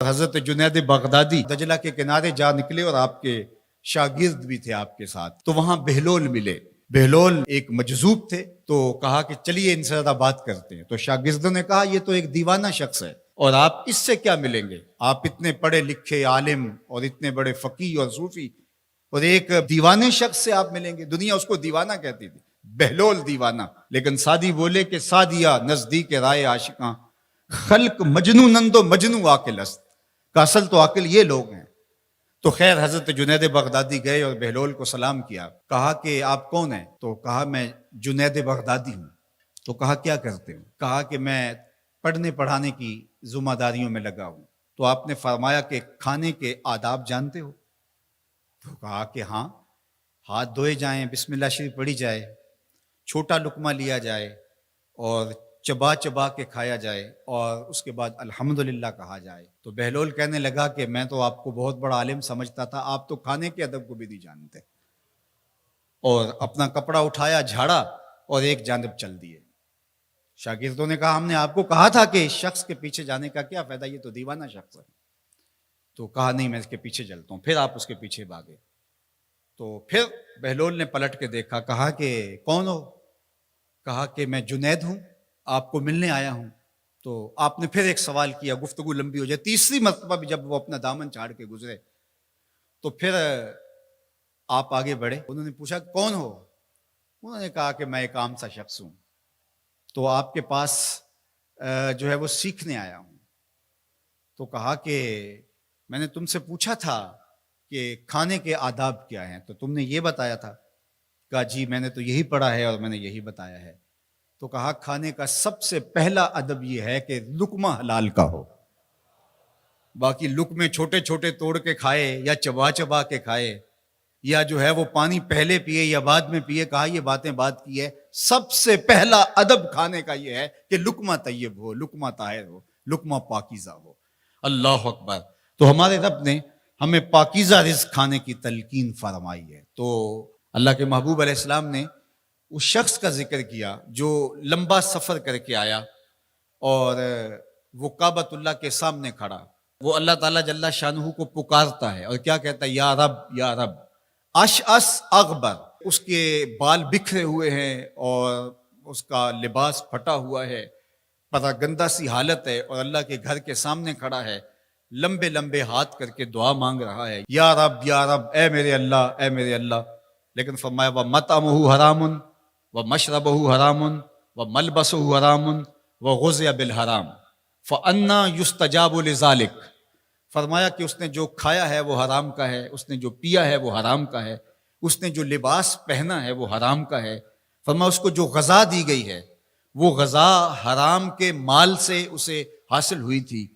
حضرت جنید بغدادی دجلہ کے کنارے جا نکلے اور آپ کے شاگرد بھی تھے آپ کے ساتھ، تو وہاں بہلول ملے۔ بہلول ایک مجذوب تھے، تو کہا کہ چلیے ان سے زیادہ بات کرتے ہیں۔ تو شاگردوں نے کہا یہ تو ایک دیوانہ شخص ہے اور آپ اس سے کیا ملیں گے، آپ اتنے پڑھے لکھے عالم اور اتنے بڑے فقیہ اور صوفی، اور ایک دیوانے شخص سے آپ ملیں گے؟ دنیا اس کو دیوانہ کہتی تھی، بہلول دیوانہ۔ لیکن سعدی بولے کہ سعدیہ نزدیک رائے عاشقاں، خلق مجنو نند و مجنو عاقل است، کا اصل تو عاقل یہ لوگ ہیں۔ تو خیر حضرت جنید بغدادی گئے اور بہلول کو سلام کیا، کہا کہ آپ کون ہیں؟ تو کہا میں جنید بغدادی ہوں۔ تو کہا کیا کرتے ہو؟ کہا کہ میں پڑھنے پڑھانے کی ذمہ داریوں میں لگا ہوں۔ تو آپ نے فرمایا کہ کھانے کے آداب جانتے ہو؟ تو کہا کہ ہاں، ہاتھ دھوئے جائیں، بسم اللہ شریف پڑھی جائے، چھوٹا لقمہ لیا جائے اور چبا چبا کے کھایا جائے، اور اس کے بعد الحمدللہ کہا جائے۔ تو بہلول کہنے لگا کہ میں تو آپ کو بہت بڑا عالم سمجھتا تھا، آپ تو کھانے کے ادب کو بھی نہیں جانتے۔ اور اپنا کپڑا اٹھایا، جھاڑا اور ایک جانب چل دیے۔ شاگردوں نے کہا ہم نے آپ کو کہا تھا کہ اس شخص کے پیچھے جانے کا کیا فائدہ، یہ تو دیوانہ شخص ہے۔ تو کہا نہیں میں اس کے پیچھے چلتا ہوں۔ پھر آپ اس کے پیچھے بھاگے۔ تو پھر بہلول نے پلٹ کے دیکھا، کہا کہ کون ہو؟ کہا کہ میں جنید ہوں، آپ کو ملنے آیا ہوں۔ تو آپ نے پھر ایک سوال کیا، گفتگو لمبی ہو جائے۔ تیسری مرتبہ بھی جب وہ اپنا دامن چھاڑ کے گزرے تو پھر آپ آگے بڑھے۔ انہوں نے پوچھا کون ہو؟ انہوں نے کہا کہ میں ایک عام سا شخص ہوں، تو آپ کے پاس جو ہے وہ سیکھنے آیا ہوں۔ تو کہا کہ میں نے تم سے پوچھا تھا کہ کھانے کے آداب کیا ہیں، تو تم نے یہ بتایا تھا۔ کہا جی میں نے تو یہی پڑھا ہے اور میں نے یہی بتایا ہے۔ تو کہا کھانے کا سب سے پہلا ادب یہ ہے کہ لقمہ حلال کا ہو، باقی لقمے چھوٹے چھوٹے توڑ کے کھائے یا چبا چبا کے کھائے یا جو ہے وہ پانی پہلے پیے یا بعد میں پیے، کہا یہ باتیں بات کی ہے۔ سب سے پہلا ادب کھانے کا یہ ہے کہ لقمہ طیب ہو، لقمہ طاہر ہو، لقمہ پاکیزہ ہو۔ اللہ اکبر۔ تو ہمارے رب نے ہمیں پاکیزہ رزق کھانے کی تلقین فرمائی ہے۔ تو اللہ کے محبوب علیہ السلام نے اس شخص کا ذکر کیا جو لمبا سفر کر کے آیا اور وہ کعبۃ اللہ کے سامنے کھڑا، وہ اللہ تعالیٰ جل شانہ کو پکارتا ہے اور کیا کہتا ہے؟ یا رب یا رب۔ اشعث اغبر، اس کے بال بکھرے ہوئے ہیں اور اس کا لباس پھٹا ہوا ہے، پراگندہ سی حالت ہے، اور اللہ کے گھر کے سامنے کھڑا ہے، لمبے لمبے ہاتھ کر کے دعا مانگ رہا ہے، یا رب اے میرے اللہ، اے میرے اللہ۔ لیکن فرمایا وَمَطْعَمُهُ حَرَامٌ وَمَشْرَبُهُ حَرَامٌ وَمَلْبَسُهُ حَرَامٌ وَغُذِّيَ بِالْحَرَامِ فَأَنَّىٰ يُسْتَجَابُ لِذَٰلِكَ۔ فرمایا کہ اس نے جو کھایا ہے وہ حرام کا ہے، اس نے جو پیا ہے وہ حرام کا ہے، اس نے جو لباس پہنا ہے وہ حرام کا ہے۔ فرمایا اس کو جو غذا دی گئی ہے وہ غذا حرام کے مال سے اسے حاصل ہوئی تھی۔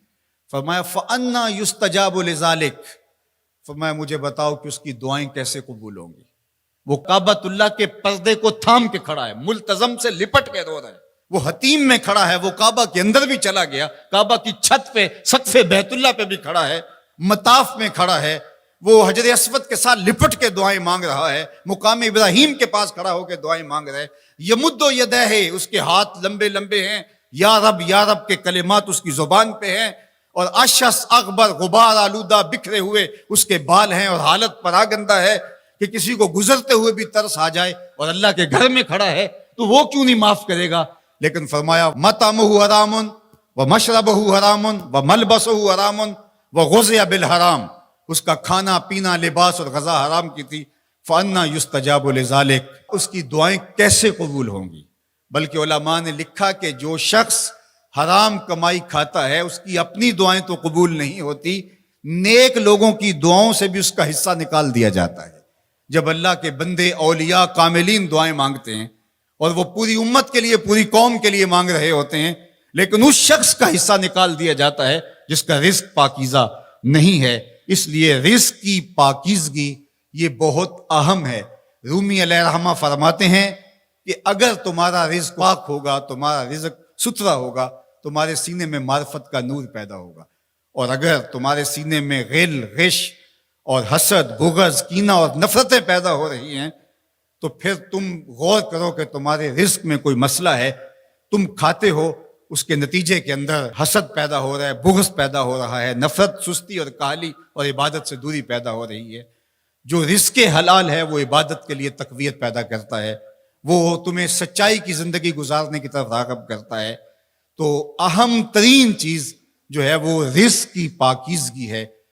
فرمایا فَأَنَّىٰ يُسْتَجَابُ لِذَٰلِكَ۔ فرمایا مجھے بتاؤ کہ اس کی دعائیں کیسے قبول ہوں گی؟ وہ کعبۃ اللہ کے پردے کو تھام کے کھڑا ہے، ملتزم سے لپٹ کے رو رہا ہے، وہ حتیم میں کھڑا ہے، وہ کعبہ کے اندر بھی چلا گیا، کعبہ کی چھت پہ سقف بیت اللہ پہ بھی کھڑا ہے، مطاف میں کھڑا ہے، وہ حجر اسود کے ساتھ لپٹ کے دعائیں مانگ رہا ہے، مقام ابراہیم کے پاس کھڑا ہو کے دعائیں مانگ رہا ہے۔ یمد یدہ، اس کے ہاتھ لمبے لمبے ہیں، یا رب کے کلمات اس کی زبان پہ ہیں، اور اشعث اغبر، غبار آلودہ بکھرے ہوئے اس کے بال ہیں، اور حالت پراگندہ ہے کہ کسی کو گزرتے ہوئے بھی ترس آ جائے، اور اللہ کے گھر میں کھڑا ہے تو وہ کیوں نہیں معاف کرے گا؟ لیکن فرمایا مطعمہ حرام ومشربہ حرام وملبسہ حرام وغذی بالحرام، اس کا کھانا پینا لباس اور غذا حرام کی تھی۔ فأنیٰ یستجاب لذالک، اس کی دعائیں کیسے قبول ہوں گی؟ بلکہ علماء نے لکھا کہ جو شخص حرام کمائی کھاتا ہے اس کی اپنی دعائیں تو قبول نہیں ہوتی، نیک لوگوں کی دعاؤں سے بھی اس کا حصہ نکال دیا جاتا ہے۔ جب اللہ کے بندے اولیاء کاملین دعائیں مانگتے ہیں اور وہ پوری امت کے لیے، پوری قوم کے لیے مانگ رہے ہوتے ہیں، لیکن اس شخص کا حصہ نکال دیا جاتا ہے جس کا رزق پاکیزہ نہیں ہے۔ اس لیے رزق کی پاکیزگی یہ بہت اہم ہے۔ رومی علیہ الرحمہ فرماتے ہیں کہ اگر تمہارا رزق پاک ہوگا، تمہارا رزق ستھرا ہوگا، تمہارے سینے میں معرفت کا نور پیدا ہوگا، اور اگر تمہارے سینے میں غل، غش اور حسد، بغض، کینہ اور نفرتیں پیدا ہو رہی ہیں تو پھر تم غور کرو کہ تمہارے رزق میں کوئی مسئلہ ہے۔ تم کھاتے ہو اس کے نتیجے کے اندر حسد پیدا ہو رہا ہے، بغض پیدا ہو رہا ہے، نفرت، سستی اور کاہلی اور عبادت سے دوری پیدا ہو رہی ہے۔ جو رزق حلال ہے وہ عبادت کے لیے تقویت پیدا کرتا ہے، وہ تمہیں سچائی کی زندگی گزارنے کی طرف راغب کرتا ہے۔ تو اہم ترین چیز جو ہے وہ رزق کی پاکیزگی ہے،